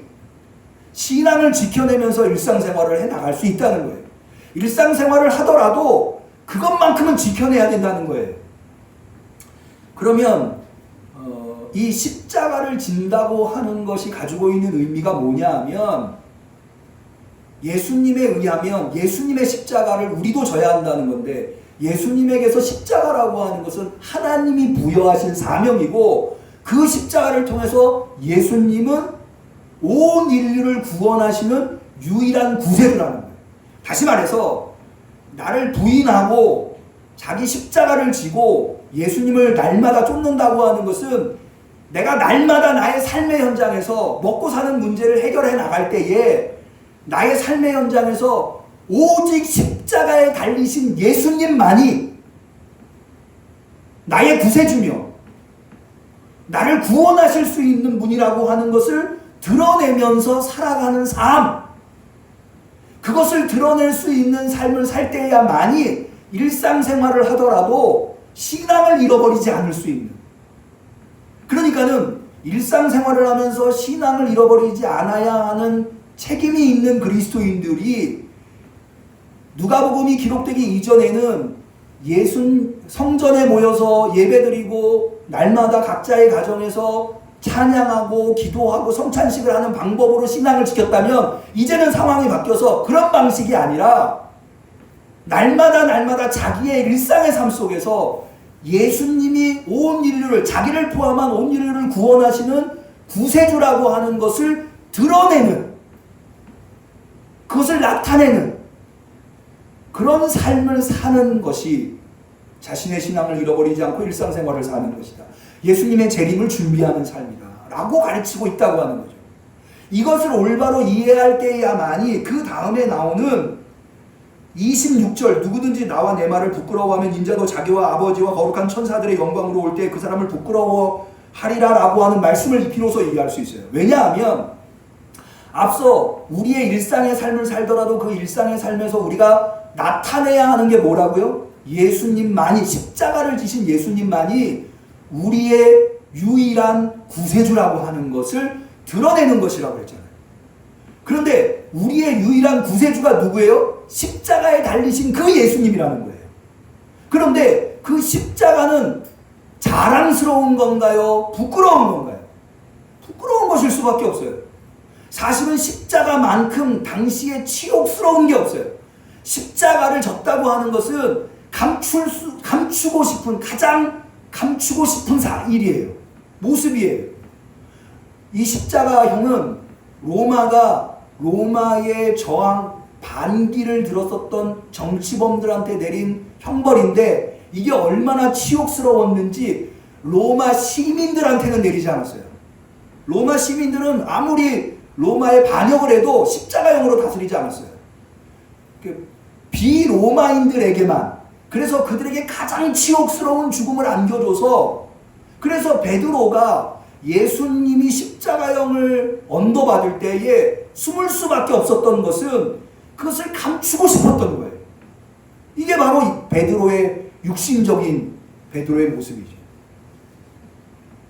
신앙을 지켜내면서 일상생활을 해나갈 수 있다는 거예요. 일상생활을 하더라도 그것만큼은 지켜내야 된다는 거예요. 그러면 이 십자가를 진다고 하는 것이 가지고 있는 의미가 뭐냐 하면, 예수님에 의하면 예수님의 십자가를 우리도 져야 한다는 건데, 예수님에게서 십자가라고 하는 것은 하나님이 부여하신 사명이고, 그 십자가를 통해서 예수님은 온 인류를 구원하시는 유일한 구세주라는 거예요. 다시 말해서 나를 부인하고 자기 십자가를 지고 예수님을 날마다 쫓는다고 하는 것은 내가 날마다 나의 삶의 현장에서 먹고 사는 문제를 해결해 나갈 때에 나의 삶의 현장에서 오직 십자가에 달리신 예수님만이 나의 구세주며 나를 구원하실 수 있는 분이라고 하는 것을 드러내면서 살아가는 삶, 그것을 드러낼 수 있는 삶을 살 때야만이 일상생활을 하더라도 신앙을 잃어버리지 않을 수 있는, 그러니까는 일상생활을 하면서 신앙을 잃어버리지 않아야 하는 책임이 있는 그리스도인들이 누가복음이 기록되기 이전에는 성전에 모여서 예배드리고 날마다 각자의 가정에서 찬양하고 기도하고 성찬식을 하는 방법으로 신앙을 지켰다면, 이제는 상황이 바뀌어서 그런 방식이 아니라 날마다 자기의 일상의 삶 속에서 예수님이 온 인류를, 자기를 포함한 온 인류를 구원하시는 구세주라고 하는 것을 드러내는, 그것을 나타내는 그런 삶을 사는 것이 자신의 신앙을 잃어버리지 않고 일상생활을 사는 것이다. 예수님의 재림을 준비하는 삶이다 라고 가르치고 있다고 하는 거죠. 이것을 올바로 이해할 때야만이 그 다음에 나오는 26절, 누구든지 나와 내 말을 부끄러워하면 인자도 자기와 아버지와 거룩한 천사들의 영광으로 올 때 그 사람을 부끄러워하리라 라고 하는 말씀을 비로소 이해할 수 있어요. 왜냐하면 앞서 우리의 일상의 삶을 살더라도 그 일상의 삶에서 우리가 나타내야 하는 게 뭐라고요? 예수님만이, 십자가를 지신 예수님만이 우리의 유일한 구세주라고 하는 것을 드러내는 것이라고 했잖아요. 그런데 우리의 유일한 구세주가 누구예요? 십자가에 달리신 그 예수님이라는 거예요. 그런데 그 십자가는 자랑스러운 건가요? 부끄러운 건가요? 부끄러운 것일 수밖에 없어요. 사실은 십자가만큼 당시에 치욕스러운 게 없어요. 십자가를 졌다고 하는 것은 감추고 싶은, 가장 감추고 싶은 일이에요. 모습이에요. 이 십자가형은 로마의 저항, 반기를 들었었던 정치범들한테 내린 형벌인데 이게 얼마나 치욕스러웠는지 로마 시민들한테는 내리지 않았어요. 로마 시민들은 아무리 로마에 반역을 해도 십자가형으로 다스리지 않았어요. 비로마인들에게만, 그래서 그들에게 가장 치욕스러운 죽음을 안겨줘서, 그래서 베드로가 예수님이 십자가형을 언도받을 때에 숨을 수밖에 없었던 것은 그것을 감추고 싶었던 거예요. 이게 바로 베드로의 육신적인 베드로의 모습이죠.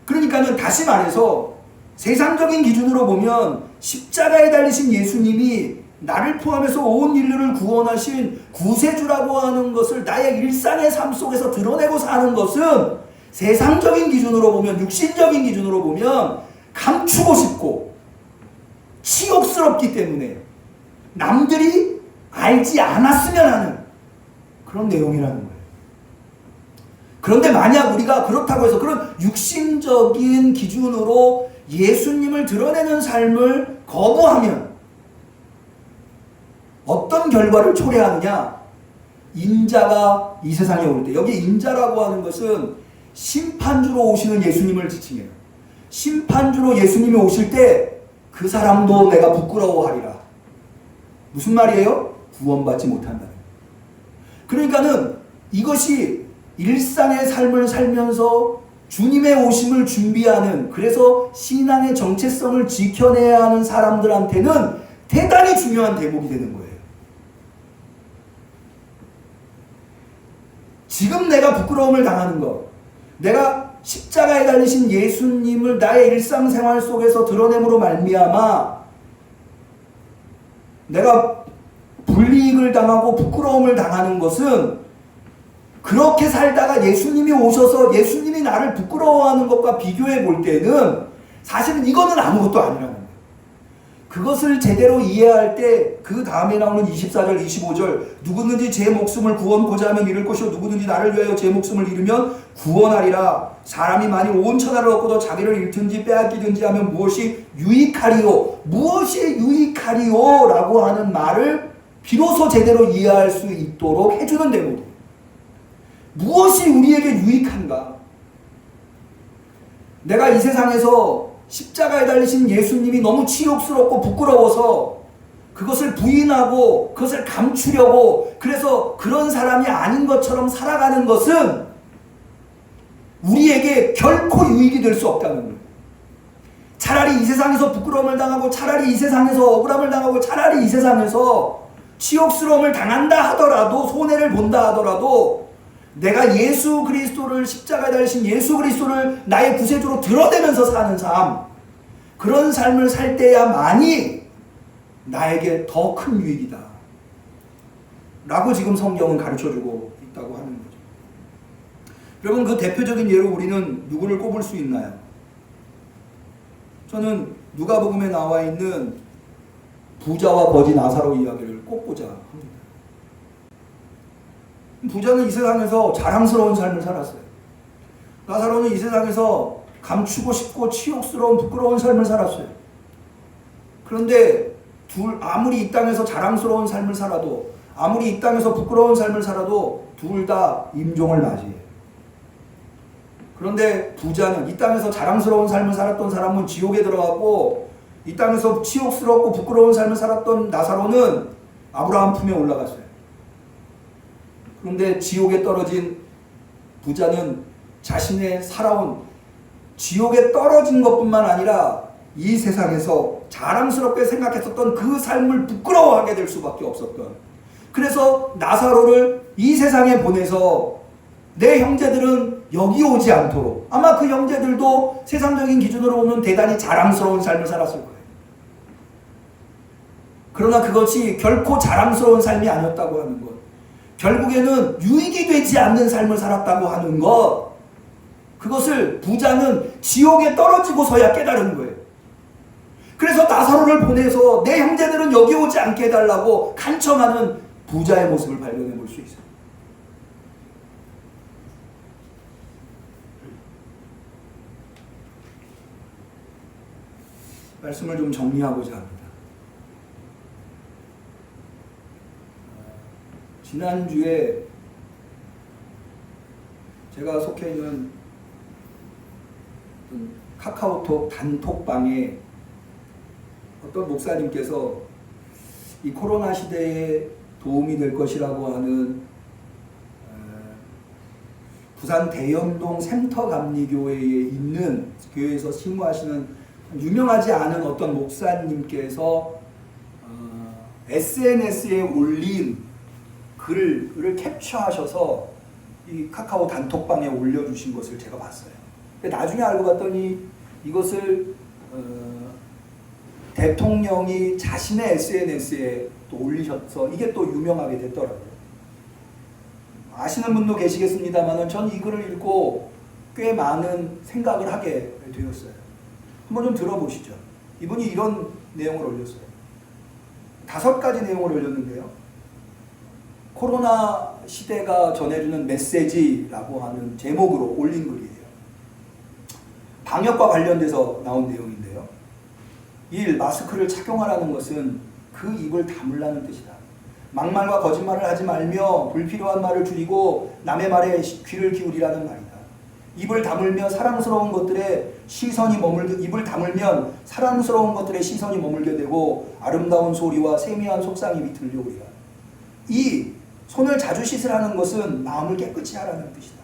그러니까는 다시 말해서 세상적인 기준으로 보면 십자가에 달리신 예수님이 나를 포함해서 온 인류를 구원하신 구세주라고 하는 것을 나의 일상의 삶 속에서 드러내고 사는 것은 세상적인 기준으로 보면, 육신적인 기준으로 보면 감추고 싶고 치욕스럽기 때문에 남들이 알지 않았으면 하는 그런 내용이라는 거예요. 그런데 만약 우리가 그렇다고 해서 그런 육신적인 기준으로 예수님을 드러내는 삶을 거부하면 어떤 결과를 초래하느냐? 인자가 이 세상에 올 때, 여기 인자라고 하는 것은 심판주로 오시는 예수님을 지칭해요. 심판주로 예수님이 오실 때 그 사람도 내가 부끄러워하리라. 무슨 말이에요? 구원받지 못한다는. 그러니까는 이것이 일상의 삶을 살면서 주님의 오심을 준비하는, 그래서 신앙의 정체성을 지켜내야 하는 사람들한테는 대단히 중요한 대목이 되는 거예요. 지금 내가 부끄러움을 당하는 것, 내가 십자가에 달리신 예수님을 나의 일상생활 속에서 드러냄으로 말미암아 내가 불이익을 당하고 부끄러움을 당하는 것은, 그렇게 살다가 예수님이 오셔서 예수님이 나를 부끄러워하는 것과 비교해 볼 때는 사실은 이거는 아무것도 아니라는 거예요. 그것을 제대로 이해할 때 그 다음에 나오는 24절 25절, 누구든지 제 목숨을 구원고자 하면 잃을 것이요 누구든지 나를 위하여 제 목숨을 잃으면 구원하리라. 사람이 만일 온 천하를 얻고도 자기를 잃든지 빼앗기든지 하면 무엇이 유익하리요? 무엇이 유익하리요? 라고 하는 말을 비로소 제대로 이해할 수 있도록 해주는 대목이에요. 무엇이 우리에게 유익한가? 내가 이 세상에서 십자가에 달리신 예수님이 너무 치욕스럽고 부끄러워서 그것을 부인하고 그것을 감추려고, 그래서 그런 사람이 아닌 것처럼 살아가는 것은 우리에게 결코 유익이 될 수 없다는 거예요. 차라리 이 세상에서 부끄러움을 당하고, 차라리 이 세상에서 억울함을 당하고, 차라리 이 세상에서 치욕스러움을 당한다 하더라도, 손해를 본다 하더라도 내가 예수 그리스도를, 십자가에 달리신 예수 그리스도를 나의 구세주로 드러내면서 사는 삶, 그런 삶을 살 때야만이 나에게 더 큰 유익이다 라고 지금 성경은 가르쳐주고 있다고 하는 거죠. 여러분, 그 대표적인 예로 우리는 누구를 꼽을 수 있나요? 저는 누가복음에 나와 있는 부자와 거지 나사로 이야기를 꼽고자 합니다. 부자는 이 세상에서 자랑스러운 삶을 살았어요. 나사로는 이 세상에서 감추고 싶고 치욕스러운 부끄러운 삶을 살았어요. 그런데 아무리 이 땅에서 자랑스러운 삶을 살아도, 아무리 이 땅에서 부끄러운 삶을 살아도 둘 다 임종을 맞이해요. 그런데 부자는, 이 땅에서 자랑스러운 삶을 살았던 사람은 지옥에 들어갔고, 이 땅에서 치욕스럽고 부끄러운 삶을 살았던 나사로는 아브라함 품에 올라갔어요. 그런데 지옥에 떨어진 부자는 자신의 살아온, 지옥에 떨어진 것뿐만 아니라 이 세상에서 자랑스럽게 생각했었던 그 삶을 부끄러워하게 될 수밖에 없었던, 그래서 나사로를 이 세상에 보내서 내 형제들은 여기 오지 않도록. 아마 그 형제들도 세상적인 기준으로 보면 대단히 자랑스러운 삶을 살았을 거예요. 그러나 그것이 결코 자랑스러운 삶이 아니었다고 하는 것, 결국에는 유익이 되지 않는 삶을 살았다고 하는 것, 그것을 부자는 지옥에 떨어지고서야 깨달은 거예요. 그래서 나사로를 보내서 내 형제들은 여기 오지 않게 해달라고 간청하는 부자의 모습을 발견해 볼 수 있어요. 말씀을 좀 정리하고자 합니다. 지난주에 제가 속해 있는 카카오톡 단톡방에 어떤 목사님께서 이 코로나 시대에 도움이 될 것이라고 하는 부산 대연동 센터감리교회에 있는 교회에서 신고하시는 유명하지 않은 어떤 목사님께서 SNS에 올린 글을 캡처하셔서 이 카카오 단톡방에 올려주신 것을 제가 봤어요. 나중에 알고 봤더니 이것을 대통령이 자신의 SNS에 또 올리셔서 이게 또 유명하게 됐더라고요. 아시는 분도 계시겠습니다만 전 이 글을 읽고 꽤 많은 생각을 하게 되었어요. 한번 좀 들어보시죠. 이분이 이런 내용을 올렸어요. 5가지 내용을 올렸는데요. 코로나 시대가 전해주는 메시지라고 하는 제목으로 올린 글이에요. 방역과 관련돼서 나온 내용인데요. 1. 마스크를 착용하라는 것은 그 입을 다물라는 뜻이다. 막말과 거짓말을 하지 말며 불필요한 말을 줄이고 남의 말에 귀를 기울이라는 말이다. 입을 다물면 사랑스러운 것들에 시선이 머물게 되고 아름다운 소리와 세미한 속상임이 들려오리라. 2. 손을 자주 씻으라는 것은 마음을 깨끗이 하라는 뜻이다.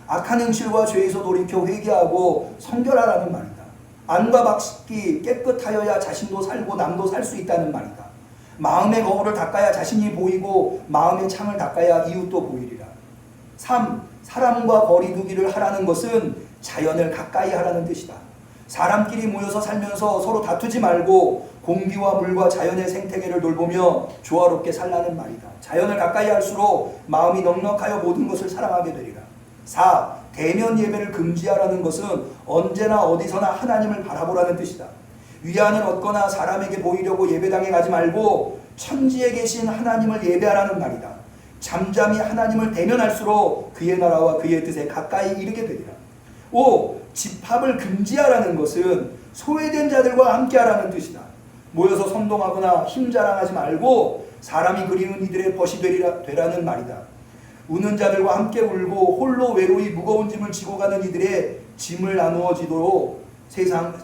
악한 행실과 죄에서 돌이켜 회개하고 성결하라는 말이다. 안과 밖이 깨끗하여야 자신도 살고 남도 살 수 있다는 말이다. 마음의 거울을 닦아야 자신이 보이고 마음의 창을 닦아야 이웃도 보이리라. 3. 사람과 거리 두기를 하라는 것은 자연을 가까이 하라는 뜻이다. 사람끼리 모여서 살면서 서로 다투지 말고 공기와 물과 자연의 생태계를 돌보며 조화롭게 살라는 말이다. 자연을 가까이 할수록 마음이 넉넉하여 모든 것을 사랑하게 되리라. 4. 대면 예배를 금지하라는 것은 언제나 어디서나 하나님을 바라보라는 뜻이다. 위안을 얻거나 사람에게 보이려고 예배당에 가지 말고 천지에 계신 하나님을 예배하라는 말이다. 잠잠히 하나님을 대면할수록 그의 나라와 그의 뜻에 가까이 이르게 되리라. 5. 집합을 금지하라는 것은 소외된 자들과 함께하라는 뜻이다. 모여서 선동하거나 힘 자랑하지 말고 사람이 그리는 이들의 벗이 되라는 말이다. 우는 자들과 함께 울고 홀로 외로이 무거운 짐을 지고 가는 이들의 짐을 나누어지도록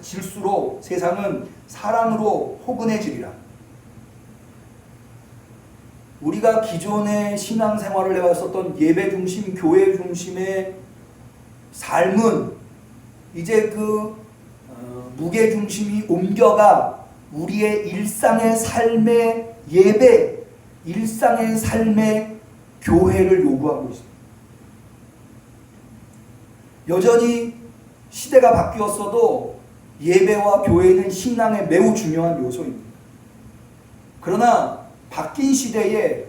질수록 세상은 사랑으로 포근해지리라. 우리가 기존의 신앙생활을 해왔었던 예배 중심, 교회 중심의 삶은 이제 그 무게 중심이 옮겨가 우리의 일상의 삶의 예배, 일상의 삶의 교회를 요구하고 있습니다. 여전히 시대가 바뀌었어도 예배와 교회는 신앙의 매우 중요한 요소입니다. 그러나 바뀐 시대에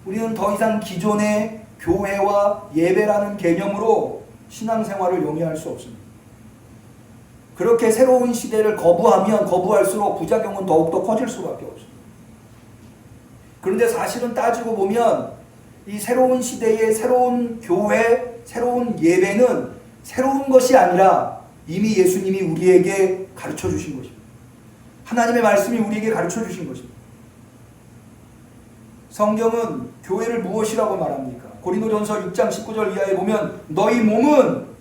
우리는 더 이상 기존의 교회와 예배라는 개념으로 신앙생활을 용이할 수 없습니다. 그렇게 새로운 시대를 거부하면 거부할수록 부작용은 더욱더 커질 수밖에 없습니다. 그런데 사실은 따지고 보면 이 새로운 시대의 새로운 교회, 새로운 예배는 새로운 것이 아니라 이미 예수님이 우리에게 가르쳐 주신 것입니다. 하나님의 말씀이 우리에게 가르쳐 주신 것입니다. 성경은 교회를 무엇이라고 말합니까? 고린도전서 6장 19절 이하에 보면 너희 몸은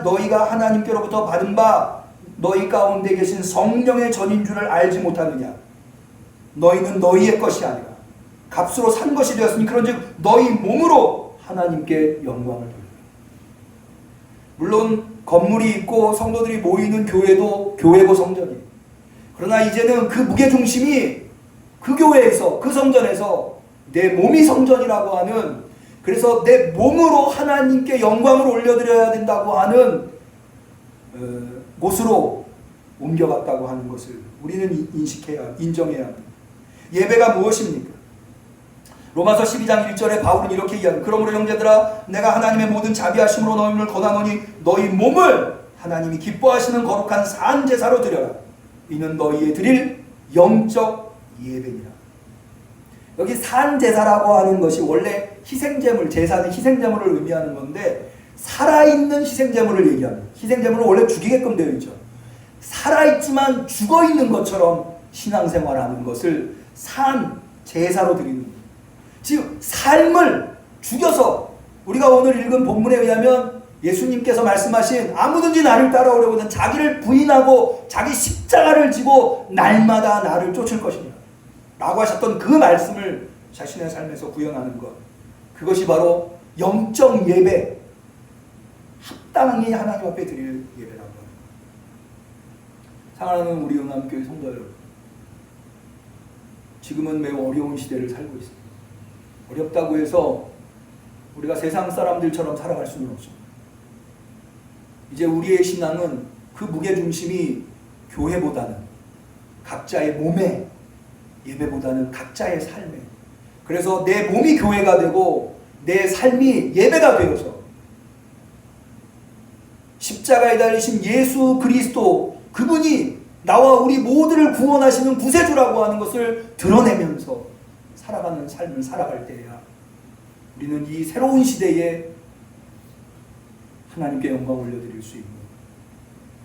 너희가 하나님께로부터 받은 바 너희 가운데 계신 성령의 전인 줄을 알지 못하느냐. 너희는 너희의 것이 아니라 값으로 산 것이 되었으니 그런즉 너희 몸으로 하나님께 영광을 돌리라. 물론 건물이 있고 성도들이 모이는 교회도 교회고 성전이에요. 그러나 이제는 그 무게중심이 그 교회에서, 그 성전에서 내 몸이 성전이라고 하는 그래서 내 몸으로 하나님께 영광을 올려드려야 된다고 하는 곳으로 옮겨갔다고 하는 것을 우리는 인정해야 합니다. 예배가 무엇입니까? 로마서 12장 1절에 바울은 이렇게 이야기합니다. 그러므로 형제들아 내가 하나님의 모든 자비하심으로 너희를 권하노니 너희 몸을 하나님이 기뻐하시는 거룩한 산 제사로 드려라. 이는 너희의 드릴 영적 예배니라. 여기 산 제사라고 하는 것이 원래 희생제물, 제사는 희생제물을 의미하는 건데 살아있는 희생제물을 얘기합니다. 희생제물은 원래 죽이게끔 되어 있죠. 살아있지만 죽어있는 것처럼 신앙생활하는 것을 산 제사로 드리는 거예요. 즉 삶을 죽여서 우리가 오늘 읽은 본문에 의하면 예수님께서 말씀하신 아무든지 나를 따라오려거든 자기를 부인하고 자기 십자가를 지고 날마다 나를 쫓을 것이니라 라고 하셨던 그 말씀을 자신의 삶에서 구현하는 것, 그것이 바로 영적 예배, 합당히 하나님 앞에 드릴 예배라고 합니다. 사랑하는 우리 응암교회 성도 여러분, 지금은 매우 어려운 시대를 살고 있습니다. 어렵다고 해서 우리가 세상 사람들처럼 살아갈 수는 없습니다. 이제 우리의 신앙은 그 무게중심이 교회보다는 각자의 몸에, 예배보다는 각자의 삶에, 그래서 내 몸이 교회가 되고 내 삶이 예배가 되어서 십자가에 달리신 예수 그리스도, 그분이 나와 우리 모두를 구원하시는 구세주라고 하는 것을 드러내면서 살아가는 삶을 살아갈 때야 우리는 이 새로운 시대에 하나님께 영광 올려드릴 수 있는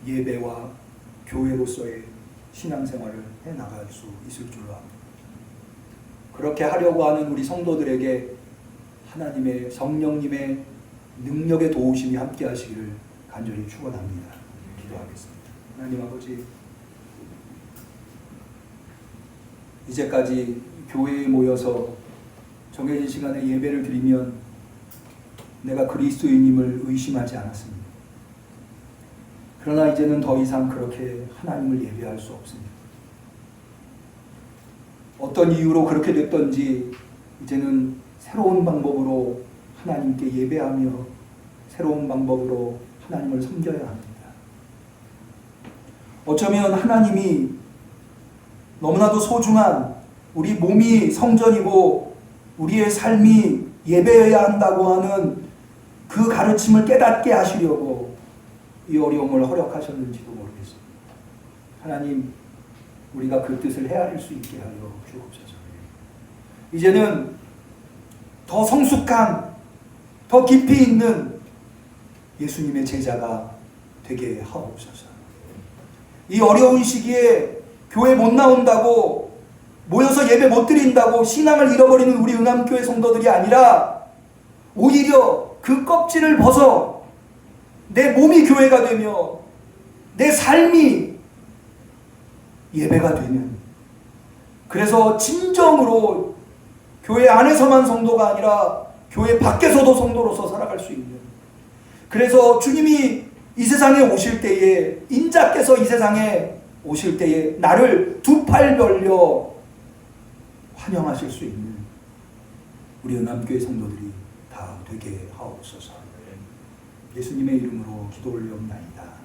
예배와 교회로서의 신앙생활을 해나갈 수 있을 줄로 압니다. 그렇게 하려고 하는 우리 성도들에게 하나님의 성령님의 능력의 도우심이 함께 하시기를 간절히 축원합니다. 기도하겠습니다. 하나님 아버지, 이제까지 교회에 모여서 정해진 시간에 예배를 드리면 내가 그리스도인임을 의심하지 않았습니다. 그러나 이제는 더 이상 그렇게 하나님을 예배할 수 없습니다. 어떤 이유로 그렇게 됐던지 이제는 새로운 방법으로 하나님께 예배하며 새로운 방법으로 하나님을 섬겨야 합니다. 어쩌면 하나님이 너무나도 소중한 우리 몸이 성전이고 우리의 삶이 예배해야 한다고 하는 그 가르침을 깨닫게 하시려고 이 어려움을 허락하셨는지도 모르겠습니다. 하나님, 우리가 그 뜻을 헤아릴 수 있게 하여 주옵소서. 이제는 더 성숙한, 더 깊이 있는 예수님의 제자가 되게 하옵소서. 이 어려운 시기에 교회 못 나온다고, 모여서 예배 못 드린다고 신앙을 잃어버리는 우리 응암교회 성도들이 아니라 오히려 그 껍질을 벗어 내 몸이 교회가 되며 내 삶이 예배가 되는, 그래서 진정으로 교회 안에서만 성도가 아니라 교회 밖에서도 성도로서 살아갈 수 있는, 그래서 주님이 이 세상에 오실 때에, 인자께서 이 세상에 오실 때에 나를 두 팔 벌려 환영하실 수 있는 우리 응암교회 성도들이 다 되게 하옵소서. 예수님의 이름으로 기도 올리옵나이다.